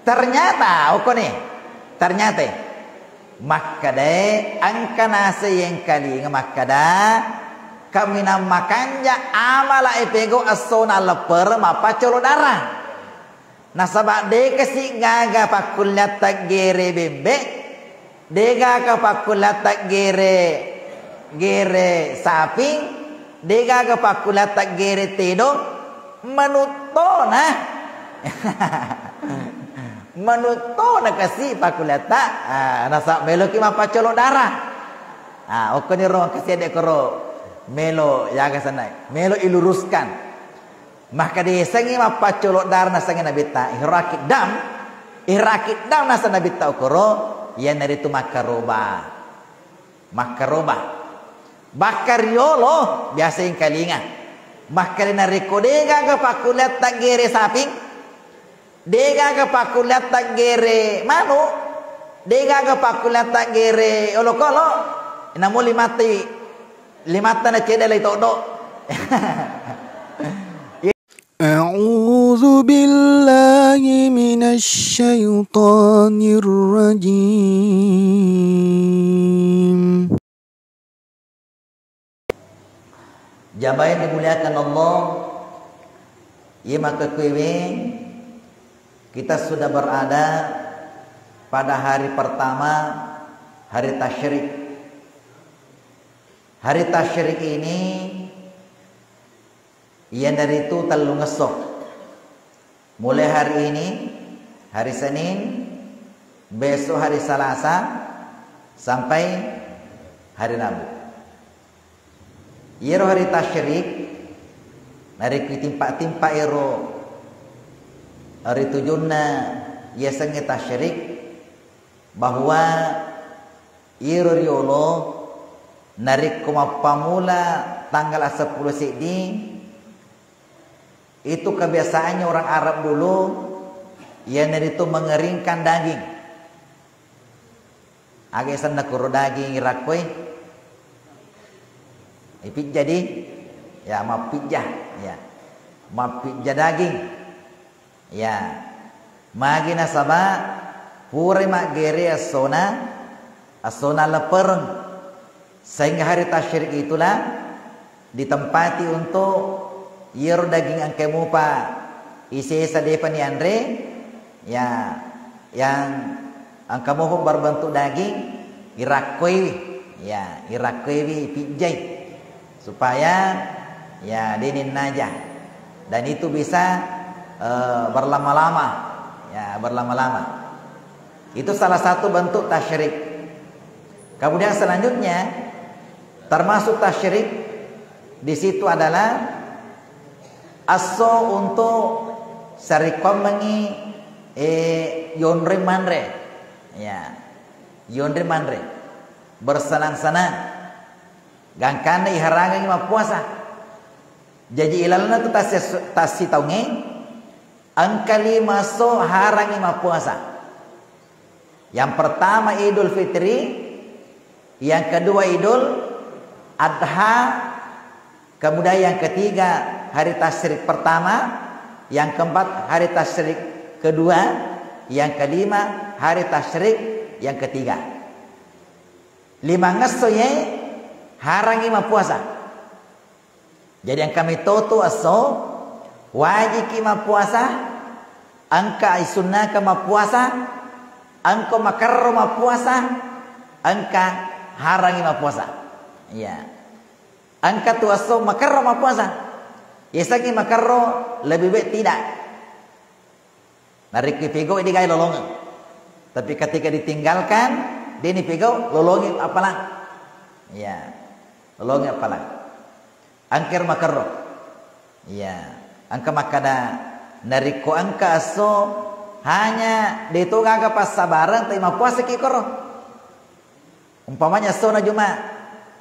Ternyata ternyata makkade angka nase yang kali ngemakkada kami namakanja amala epego asona leper mapa colo darah. Nasabak de kasi gaga pakulat tak gere bembe, de gaga pakulat tak gere saping, de gaga pakulat tak gere tedo manutona. Manutona kasi pakulat tak nasab melo ki mapa colo darah. Okoni ro kasi adek koro melo yaga sanai melo iluruskan maka desangi mapa colok dar nasangi nabita ihrakid dam nasa nabita ukoro ya naritu makaroba bakariolo biasa yang kalinga makarina rekodega ga pakulat tak gere saping dega ga pakulat tak gere manu dega ga pakulat tak gere olokolo inamuli mati limatan cedel itu dok. A'udzu billahi minasy syaithanir rajim. Jamaah yang dimuliakan Allah, ya maka kita sudah berada pada hari pertama hari tasyrik. Hari tasyrik ini ia dari itu telu ngesok. Mulai hari ini hari Senin, besok hari Selasa sampai hari Rabu. Iro hari tasyrik dari timpa-timpa iro hari tujuannya ia sengi tasyrik bahwa iro riolo narik kuma pamula tanggal 10 Sidi itu kebiasaannya orang Arab dulu yang itu mengeringkan daging agak sana kuro daging irakoi ipit jadi ya mapijah ya mapijah daging ya magina sabah pure magere asona lepereng. Sehingga hari tasyrik itulah ditempati untuk yer daging angke mupa isi sadepan Andre ya yang angka mupa berbentuk daging irakwewi pijai supaya ya dinin najah dan itu bisa berlama-lama itu salah satu bentuk tasyrik. Kemudian selanjutnya termasuk tasyrik di situ adalah aso untuk sarikom mengi yonre manre bersenang-senang gangkana iharangan ima puasa jadi ilalna tu tasi taunge angkali maso harang ima puasa. Yang pertama Idul Fitri, yang kedua Idul Adha, kemudian yang ketiga hari tasyrik pertama, yang keempat hari tasyrik kedua, yang kelima hari tasyrik yang ketiga. 5 ngesoye harang ima puasa. Jadi yang kami toto aso wajib ima puasa, angka sunnah kama puasa, angka makarro ma puasa, angka harang ima puasa. Ya. Angka tu aso makarro ma puasa. Yesaki makarro lebih baik tidak. Narik pigo ini gaya lolong. Tapi ketika ditinggalkan, dia ni pigo lolongin apalah. Ya. Lolongin apalah. Angker makarro. Ya. Angka makada nariko angka aso hanya itu gaga pas sabaran tapi ma puasa ki koro. Umpamanya sona Jumat,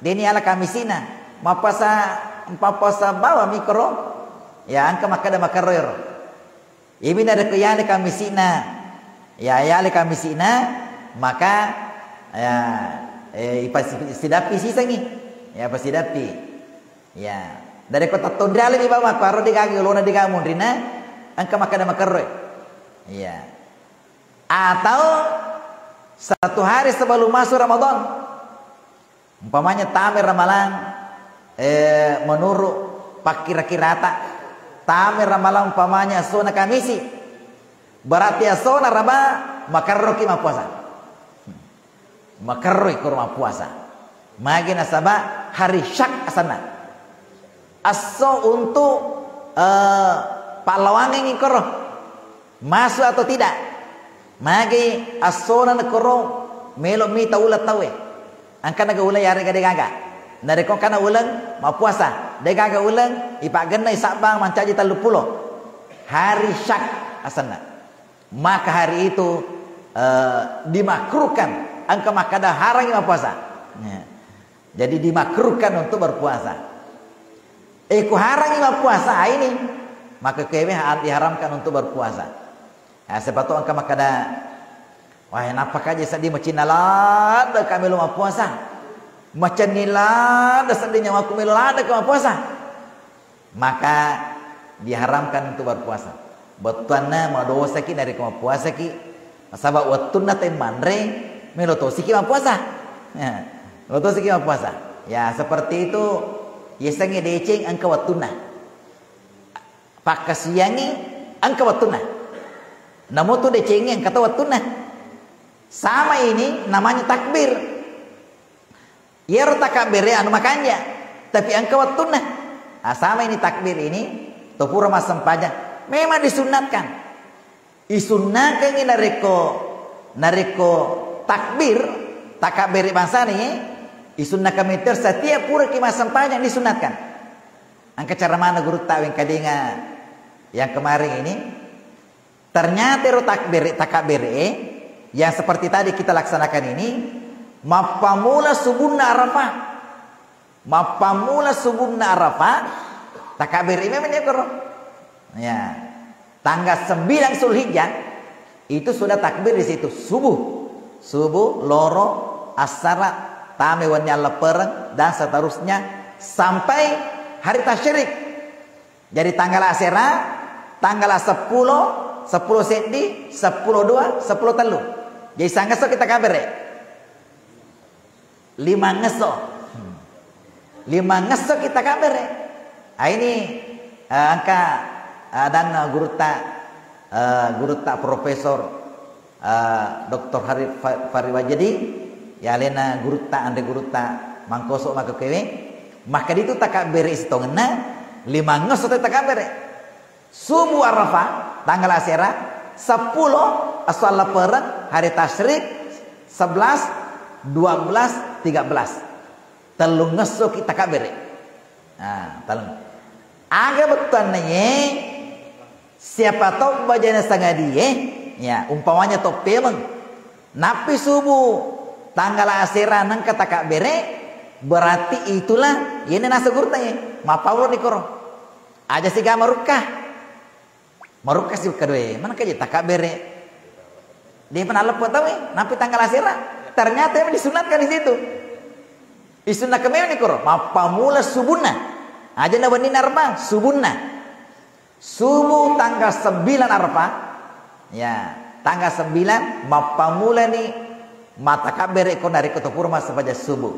dini ala kamisina, ma puasa bawa mikro, ya angka makada makarro. Ibin ada kuyane kamisina, ya ale kamisina, maka ya sidapi sisangi, ya pasidapi, ya dari kota Tondale di bawah paro di kaki lona di kamu rina, angka makada makarro. Ya. Atau 1 hari sebelum masuk Ramadan. Umpamanya tamir ramalan menurut Pak kira-kirata. Tamir ramalan umpamanya sona Kamisi. Berarti sona raba makarro ki puasa. Makarro ki puasa. Magi nasaba hari syak asana. Aso untuk Pak Lawang ini koro masuk atau tidak. Magi asona koro melo mita ulat tawe. Angka naga ulang yare gade gaga. Nare kong kana ulang mau puasa. De gaga ulang ipak genai sabang mancaji 30. Hari syak asana. Maka hari itu dimakruhkan angka makada harangi mau puasa. Ya. Jadi dimakruhkan untuk berpuasa. Ku harangi mau puasa ini. Maka kewe diharamkan untuk berpuasa. Nah, sebab tu angka makada wah napa kaje sadi macinalada kami lu puasa. Macam nilada sadinya aku melada ke puasa. Maka diharamkan untuk berpuasa. Betuanna madosa ki dari ke puasa ki. Sabab wattunna te mandre melotosi ki puasa. Ya, melotosi ki puasa. Ya, seperti itu yesange deceng angka wattunna. Pakasiangi angka wattunna. Namun tu decengnya angka wattunna. Sama ini namanya takbir. Yer takbir anu makanya. Tapi angka wattuna. Sama ini takbir ini. Topura mas sempaja. Memang disunatkan. Disunatkan ini nareko takbir. Takbir bangsa ini. Disunatkan meter setiap pura ki mas sempaja disunatkan. Angka cara mana guru tahu yang kadinga yang kemarin ini. Ternyata takbir yang seperti tadi kita laksanakan ini mapamula subunna Arafah. Mapamula subunna Arafah takbir ini menyekor. Ya. Tanggal 9 Zulhijjah itu sudah takbir di situ subuh loro asara tame wanya lepereng dan seterusnya sampai hari tasyrik. Jadi tanggal asera tanggal 10 sendi 10 2 10 telu. Jadi sangeso kita kabar 5 ngeso. 5 ngeso kita kabar. Ini angka dan guru tak Profesor Dr. Harif Fariwajedi ya lena guru tak ande guru tak mangkosok maka kewe maka itu tak kabar istongna 5 ngeso tak kabar. Subuh Arafah tanggal asera 10 asal leperang hari tasyrik 11 12 13 telung ngeso kita kabere. Nah, telung agak betul nanya siapa tahu bajanya setengah dia ya umpamanya tope bang napi subuh tanggal asera nang kata kabere berarti itulah ini nasa gurtanya mapawro di koro aja sih gak marukah sih kedua mana kaje tak kabere dia pernah lepot tahu napi tanggal asera ternyata yang disunatkan di situ disunatkan memang di koro mapamula subunna aja na wani narba subunna subuh tanggal 9 Arafah ya tanggal 9 mapamula ni mata kabere ko dari kotopur mas sampaja subuh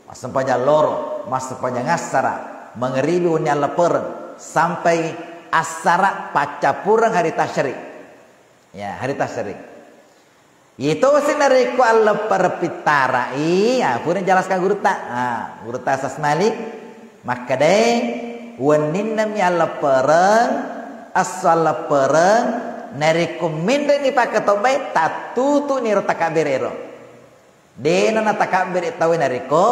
mas sampaja loro mas sampaja ngasara mengeribi wani leper sampai asara pacapurang hari tasyrik. Ya, hari tasyrik. Itu sinari ku Allah perpitarai. Ya, purin jelaskan guru tak. Guru tak asas malik. Maka deh waninam ya lepereng asal lepereng nariku minda ni pakatobai tatutu ni rotakabirero. Dena na takabir tahu nariko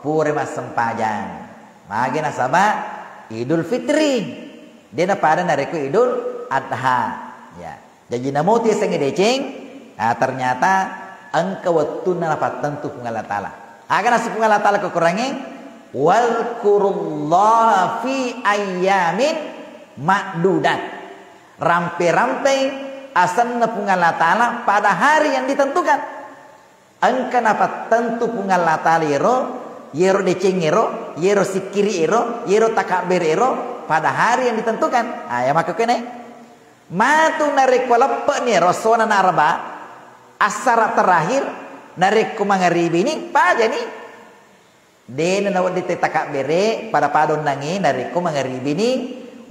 pure mas sempajang. Magi nasaba Idul Fitri. Dia pada nariku Idul Adha ya. Jadi namuti sang deceng ternyata engkau waktu nalapat tentu pungala taala. Akan nasi pungala taala kekurangi wal kurullah fi ayyamin ma'dudat. Rampe-rampe asanna pungala taala pada hari yang ditentukan. Engkau napat tentu pungala taala yero deceng yero sikiri yero takabir pada hari yang ditentukan. Ya maka kene matu narik walape ni rosona naraba asar terakhir narik ku magharibi ni pa jadi den na wadi tetaka bere pada padon nangi narik ku magharibi ni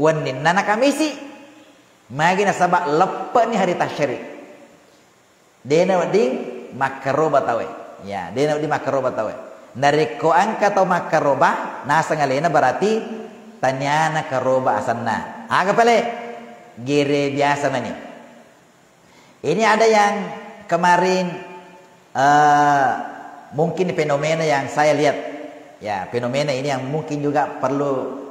wanin nana kamisi magi na sabak leppe ni hari tasyrik den na wadi makruh batawe ya den na wadi makruh batawe narik ku angka atau makruh nasa ngalena berarti tanyana karoba asanna aga pale gere biasa nani ini ada yang kemarin mungkin fenomena yang saya lihat ya fenomena ini yang mungkin juga perlu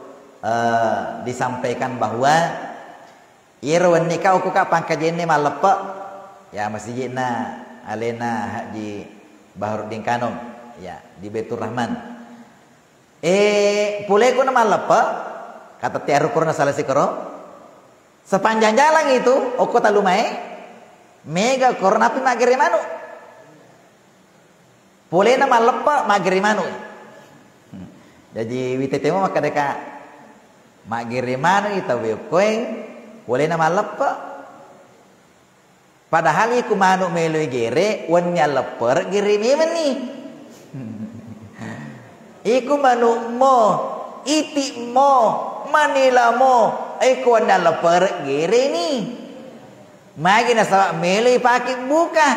disampaikan bahwa irwan nikah aku kapan kajene malepe ya masjidna alena Haji Baharudin Kanom ya di Baitur Rahman pulai ku nama lepe kata tiaru korona salah sikoro sepanjang jalan itu aku tak lumai mega korona pi magere manu pulai nama lepe magere manu jadi witetemo maka deka magere manu kita wekoeng pulai nama lepe padahal iku manu meloi gere wanya leper gere memeni iku manu mo iti mo manila mo iku wanya leper gere ni magi na sa meloi pakai buka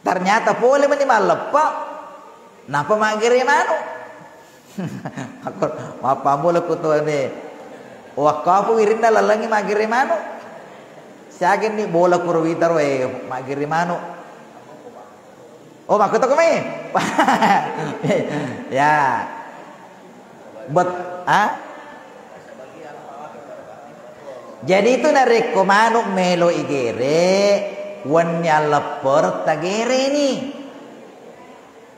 ternyata boleh menimal lepe napa magere manu aku apa mula ku tu ni wakapu irinda lalangi magere manu siagen ni bola kurwitar we magere manu oh makuto kami ya bet jadi itu narik komanu melo igere wanya leper tagere ni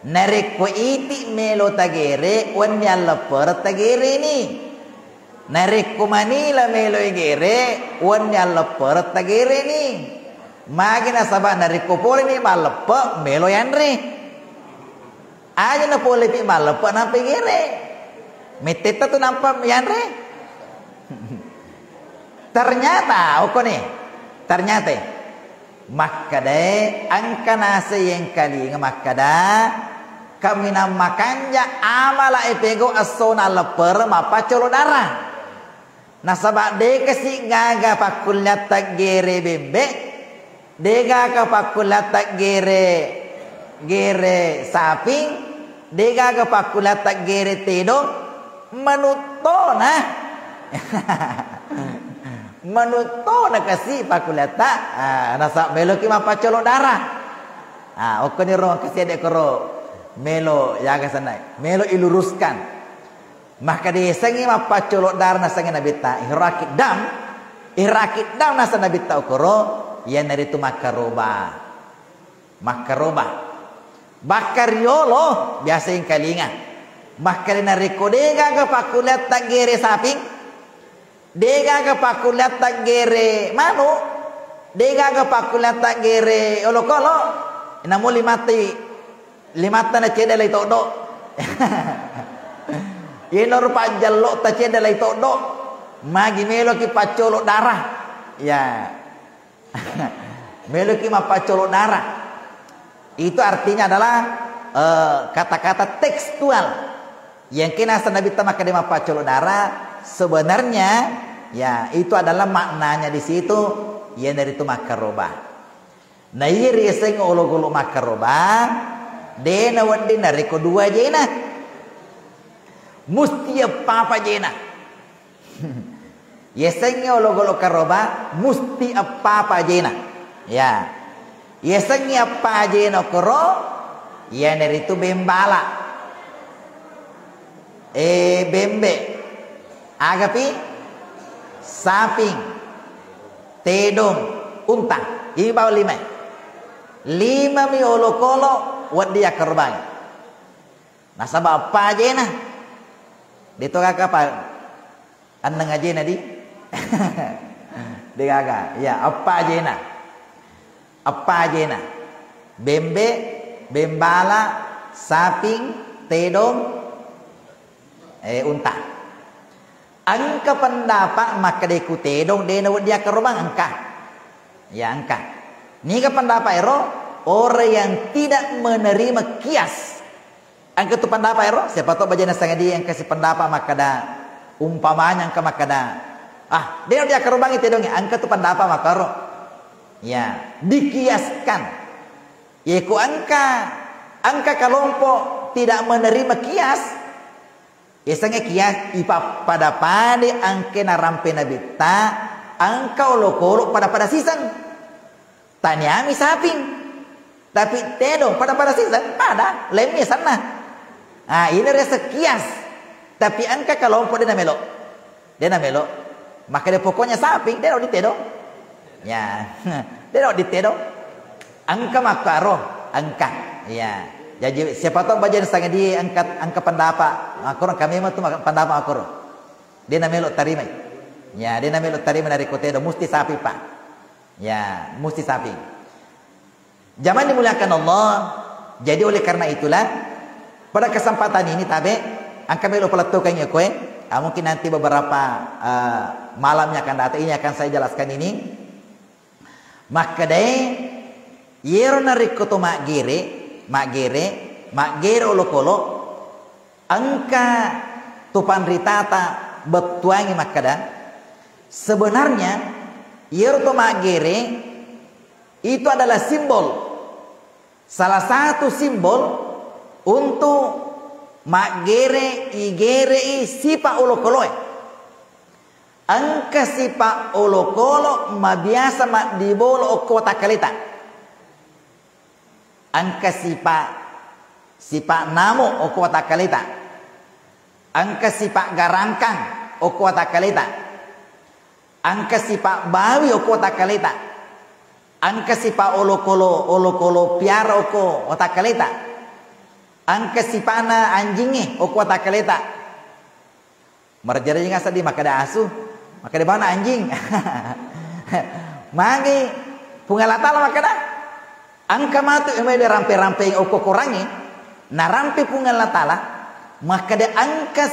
narik ko iti melo tagere wanya leper tagere ni narik ko Manila melo igere wanya leper tagere ni magi na sabah narik ko pole ni malepe melo yanre aja na pole pi malepe nampe gere meteta tu nampak yanre ternyata oko nih ternyata makkade angka nase yang kali ngamakada kami namakanja amala epego asona leper mapa colo darah nasabak de kasi ngaga pakulat tagere bembe dega ka pakulat gere saping dega ka pakulat gere tedong manutona manutona kasi pakulata nasa melo ki mapacolo darah okoni ro kasi ade koro melo yaga sanai melo iluruskan maka desangi mapacolo darah nasangi nabita irakid dam nasa nabita okoro yan narito makaroba bakariolo biasa yung kalinga makari nariko dega ka pakulat tagere saping dega ka pakulat tagere manu dega ka pakulat tagere olokolo inamu limata na ceda lay todo yenor pa jallo ta ceda lay todo magi melo ki pacolo darah ya Meluki mapacolo darah itu artinya adalah kata-kata tekstual yang kinasa Nabi maka dia mapacolo darah sebenarnya ya itu adalah maknanya di situ yang dari itu makaroba nah iri sing olo-olo makaroba dena wadi dari kedua jena musti apa jena yesengnya olo-olo karoba musti apa jena ya yesengnya apa jena koro ya dari itu bembala bembe agapi saping tedong unta ini bawa lima mi olo-kolo wadi ya kerbang nah sabab apa jena dito kakapa anang aja nadi degaga ya apa jena bembe bembala saping tedong unta angka pendapat maka deku tedong dena dia ke rumah angka ya angka Nika pendapat ero orang yang tidak menerima kias. Angka tu pendapat ero siapa tahu bajana sangat dia yang kasih pendapat makada umpamanya angka makada dia kerubangi tedongnya angka tu pendapat makaro ya dikiaskan ya ku angka kelompok tidak menerima kias ya sangat kias ipa pada pade angke narampe nabita angka olok-olok pada sisan tanyami saping tapi tedo pada sisan pada lemnya sana. Ini rasa kias. Tapi angka kelompok dia namelo. Maka dia pokoknya saping dia di tedo. Ya. Dia di tedo. Angka makaro, angka. Ya. Jadi siapa tahu bagian sangat dia angka pendapat. Akor kami mah tu pendapat akor. Dia namelo tarima. Ya, dia namelo tarima dari kotedo mesti sapi Pak. Ya, mesti sapi. Zaman dimuliakan Allah. Jadi oleh karena itulah pada kesempatan ini tabe angka melo pelatukannya koe mungkin nanti beberapa malamnya akan datang ini akan saya jelaskan ini maka deh yero narikoto magere olokolo angka tupan ritata betuangi makada sebenarnya yero to magere itu adalah simbol salah satu simbol untuk magere igere sipa olokoloe angka sipa olokolo mabiasa dibolo o kota kalita angka sipa namo o kota kalita angka sipa garangkang o kota kalita angka sipa bawi o kota kalita angka sipa olokolo piara o kota kalita angka sipana anjingnya kuat kaleta marjari ngasa di maka ada asuh maka di mana anjing magi pungalatala maka dah angka matu emai de rampe-rampe korangi na rampe pungalatala maka de angka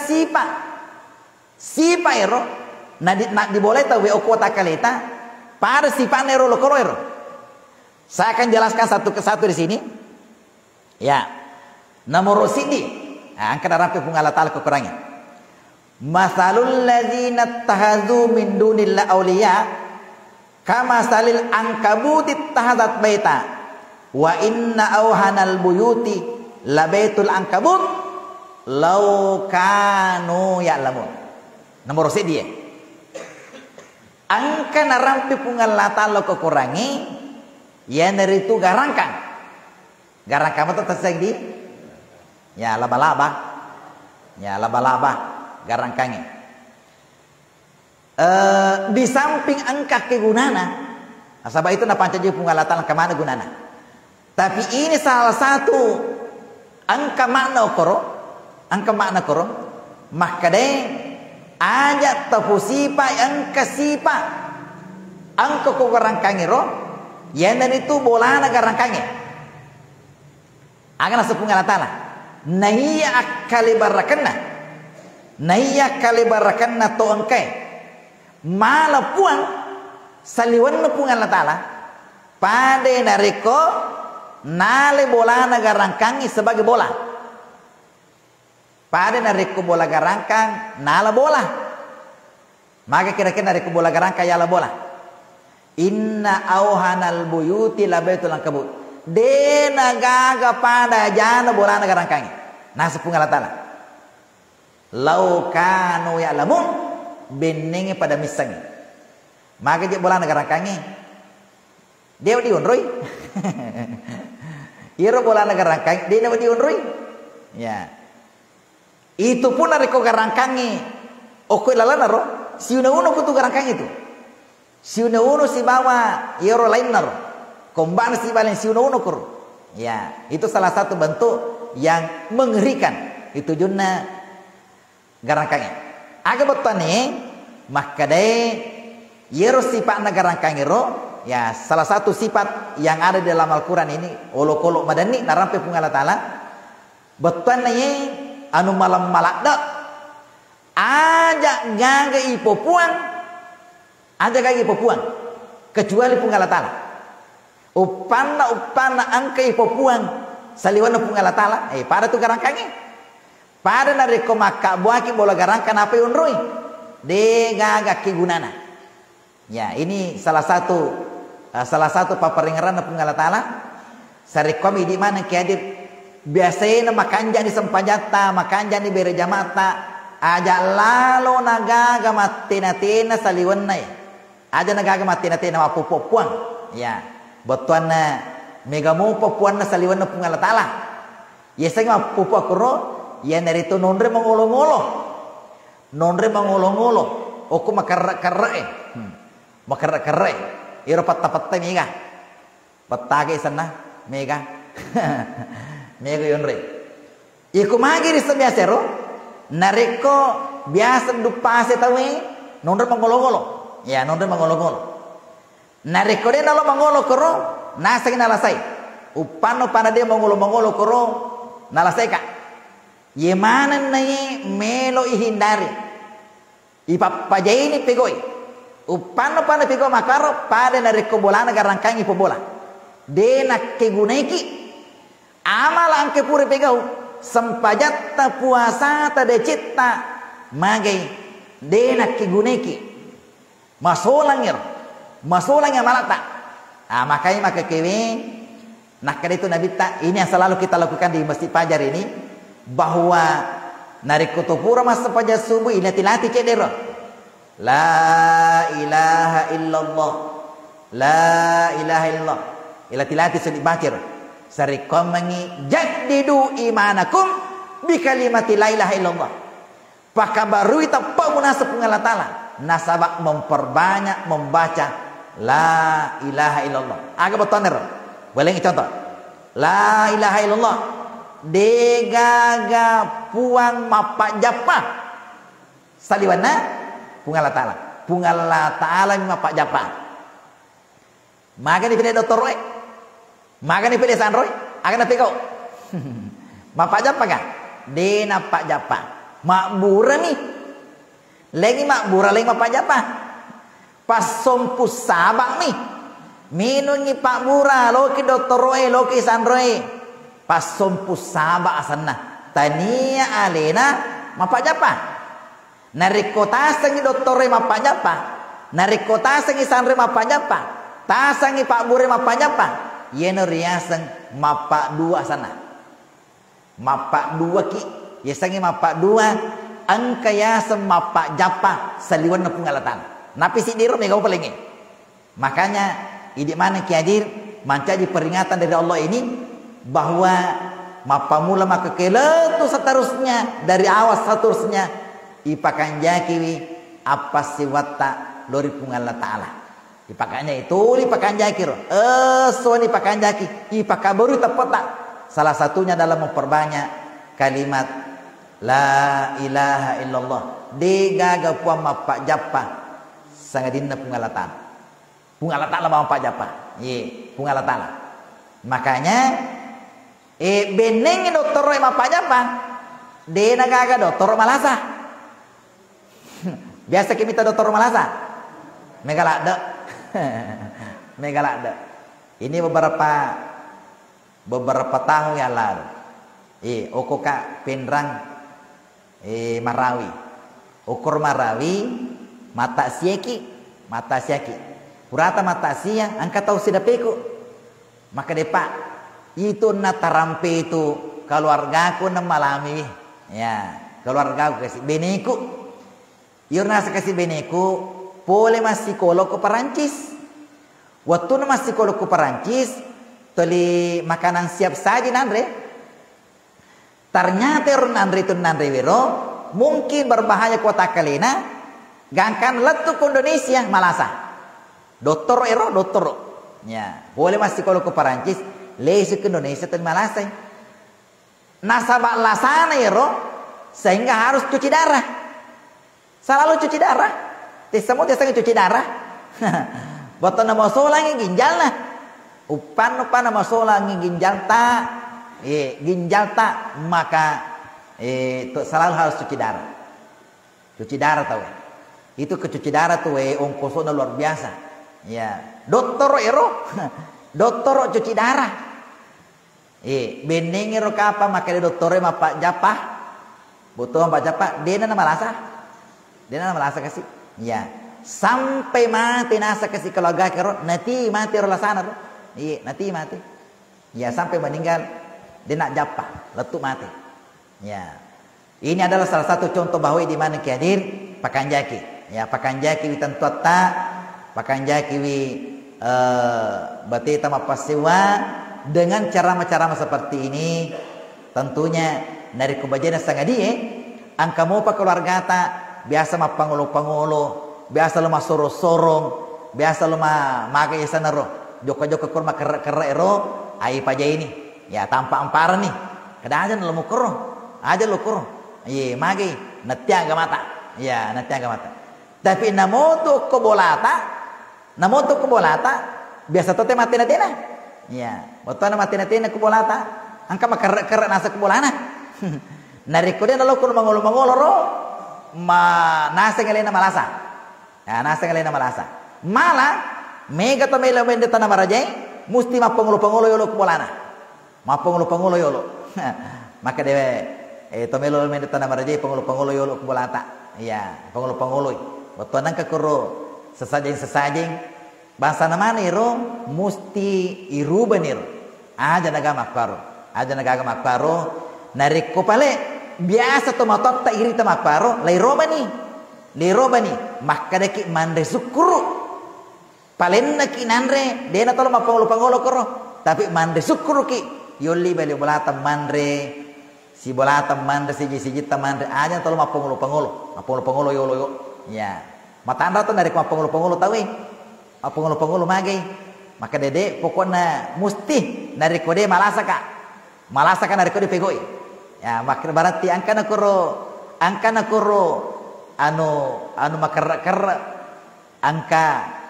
sipa ero na diboleh tahu kuat kaleta pada sipana ero lokoro ero saya akan jelaskan satu ke satu di sini ya. Nomor sidi angka rampe pungalat ta'ala kekurangan masalul ladzina tahazu min dunillah awliya kama salil ankabuti tahazat baita wa inna awhanal buyuti labaitul ankabut law kanu ya'lamun. Nomor sidi angka rampe pungalat ta'ala kekurangi yang dari itu garangkan itu tersegi ya laba-laba garangkannya di samping angka kegunana asaba itu na pancaji pungalatan kemana gunana tapi ini salah satu angka makna koro maka deh aja tapusipa angka sipa angka ko garangkannya ro yang itu bolana garangkannya agan asa pungalatan naiya kalibarakanna to angkai mala puang saliwan na pungan latala pade nariko nale bola nagarangkangi sebagai bola pade nariko bola garangkang nala bola maka kira-kira nariko bola garangkang yala bola inna auhanal buyuti labaitul ankabut dena gaga pada jana bola negara rangkangi nasa pungalatala lau kanu ya'lamun benenge pada misangi maka je bola negara rangkangi dia diunrui iro bola negara rangkangi dia diunrui ya itu pun nareko garangkangi oko ilalana ro si uno kutu garangkangi itu si uno si bawa iro lain naro kombaan si balen si uno kur ya itu salah satu bentuk yang mengerikan itu junna garangkangi aga botane makade yero sifat garangkangi ro ya salah satu sifat yang ada di dalam Al-Qur'an ini olok-olok madani narampe pungala taala botane anu malam malakda aja gaga ipopuan kecuali pungala taala Upana angkai popuang saliwan pung Allah Taala. Pada tu garangkangi. Pada nareko maka buaki bola garangkan apa unrui. De gaga kigunana. Ya, ini salah satu paparingaran pung Allah Taala. Sarikomi di mana kiadir biasanya makanja di sempajata, makanja di berejamata, aja lalu nagaga matina-tina saliwan nai. Aja nagaga matina-tina wapupuang. Ya. Betuan na megamu popuan na saliwan na pung Allah Taala. Yeseng mapupu akuro ya narito nonre mangolo-ngolo. Nonre mangolo-ngolo. Oku makarra-karra makarra-karra iro patta-patta mega. Pattage sana mega. Mega yonre. Iku magi risa biasa ro. Nareko biasa dupase tawe nonre mangolo-ngolo. Ya nonre mangolo-ngolo. Narekode nalo mangolo koro nasang nalasay. Upano pana dia mangolo koro nalasay ka. Yemanan na melo ihindari. Ipapajay ni pegoy. Upano pana pegoy makaro pada nareko bola na garangkang ipobola. De nakeguneki. Amala angke pure pegaw. Sampajatta puasa ta de citta magay. De nakeguneki. Masolangir. Masalah yang malata. Makanya maka kewe nak itu Nabi tak ini yang selalu kita lakukan di Masjid Fajar ini, bahwa narik kutupura masa fajar subuh ini tilati cedera. La ilaha illallah. La ilaha illallah. Ila tilati sedih bakir. Sarikom mengi jadidu imanakum bi kalimati la ilaha illallah. Pakabarui tak munasab Allah Taala. Nasabak memperbanyak membaca La ilaha illallah. Agak bertoner. Boleh contoh. La ilaha illallah. Degaga puang mapak japa. Saliwana pung Allah Taala. Pung Allah Taala mapak japa. Maka dipilih Dr. Roy. Maka dipilih San Roy. Akan apa kau? Mapak japa kan? De napak japa. Makbura nih. Lagi makbura lagi mapak japa. Pas sompus sabak nih minungi Pak Mura loki Dr. Roy loki San Roy pas sompus sabak asana tania alena mapak japa narikota sangi Dr. Roy mapak japa narikota sangi San Roy mapak japa tasangi Pak Mura mapak japa yeno riasang mapak dua sana mapak dua ki yesangi mapak dua angka yasem mapak japa saliwan napung alatan. Napi si diro mega palingi. Makanya idik mana kiadir manca di peringatan dari Allah ini bahwa mapamula maka keletu seterusnya dari awas seterusnya ipakan jakiwi apa siwata lori pung Allah Taala. Ipakanya itu ipakan jakir. Soal ipakan jaki ipakabaru tepota. Salah satunya dalam memperbanyak kalimat la ilaha illallah. Degaga puang mapak japa. Sangadinna pung Allah Taala. Pung Allah Taala mau Pak Japa. Ye, pung Allah Taala. Makanya beneng Dr. Roy Pak Japa. De nagaga Dr. Malasa. Biasa kita Dr. Malasa. Megalada. Megalada. Ini beberapa tahun yang lalu. Okoka pendrang Marawi. Ukur Marawi mata siaki purata mata sia angkat tahu sidapeku maka depa itu natarampe itu keluargaku nemalami ya keluargaku kasih beneku yurna kasih beneku pole masih kolok ke Perancis waktu masih kolok ke Perancis teli makanan siap saji nandre ternyata nandre itu nandre wero mungkin berbahaya kota kalena gangkan letuk ke Indonesia malasa. Dokter ya, boleh masih kalau ke Perancis, lesi ke Indonesia dan malasa. Nasabak lasana ero sehingga harus cuci darah. Selalu cuci darah. Semua tiasa cuci darah. Boto nama solangi ginjal nah. Upan nama solangi ginjal tak maka selalu harus cuci darah. Cuci darah tahu. Itu kecuci darah tuh ongkosnya luar biasa. Ya, dokter ero Dokter cuci darah. Benengi ro kapa makanya doktore mapa japah. Butuh mapa japah, dia nama malasa. Dia nama malasa kasih. Ya. Sampai mati nasa kasih kalau agak kero, nanti mati ro lasana ro. Iya, nanti mati. Ya, sampai meninggal dia nak japah, letup mati. Ya. Ini adalah salah satu contoh bahwa di mana kiadir pakanjaki. Ya, pakanjaki wi tantuata, pakanjaki wi batita mapasiwa dengan cara-cara seperti ini tentunya dari kubajana sangadie angka mo pa keluarga ta biasa mapangulo-pangulo biasa lo masoro-sorong biasa lo makai sana ro joko-joko kurma kere ro ai paja ini ya tanpa amparan nih kadang-kadang lo mukro aja lo kuro iya magi natiaga mata ya natiaga mata tapi namoto kubolata biasa tote mati natina ya botona mati natina kubolata angka makar nasa kubolana narikode na lokon mangolo ro nasa ngalena malasa ya nasa ngalena malasa mala mega to melo mende tanah marajai musti mapongolo yolo kubolana mapongolo yolo maka dewe to melo mende tanah marajai pongolo yolo kubolata ya pongolo botona ka kuro sesajing bahasa namanya iro musti irubanir aja naga makparo narik kopale biasa to matot tak iri ta makparo lai robani makadaki mande sukuru palenna ki nanre dena tolo mapangolo koro tapi mande sukuru ki yoli beli bolata mandre si bolata mandre si jita mandre aja tolo mapangolo yolo ya matanda to narik mapangolo tawi pengulu magi maka dede pokoknya mesti dari kode malasa dari kode pegoi ya maka berarti angka nakuro anu makar angka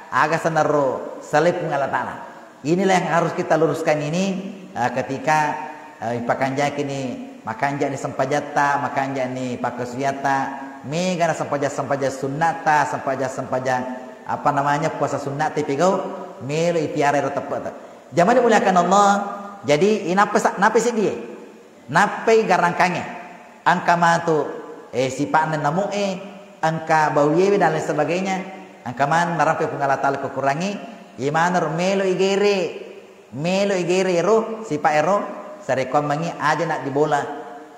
aga sanaro salib ngalatana inilah yang harus kita luruskan ini ketika pakanjak ini makanja ni sempajata makanja ni pakasuyata mega na sempaja sunnata sempaja apa namanya puasa sunnah tipikau melo itiara tepat. Zaman dimuliakan Allah. Jadi nape sih dia? Nape garangkanya? Angka matu sifatnya namu angka bauyewi dan lain sebagainya. Angka man narampe pengalatal kekurangi. Iman melo igere ro sifat ero sarekon mangi aja nak dibola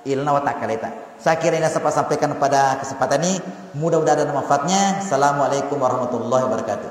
ilna wa takaleta. Saya kira ini saya sampaikan pada kesempatan ini. Mudah-mudahan ada manfaatnya. Assalamualaikum warahmatullahi wabarakatuh.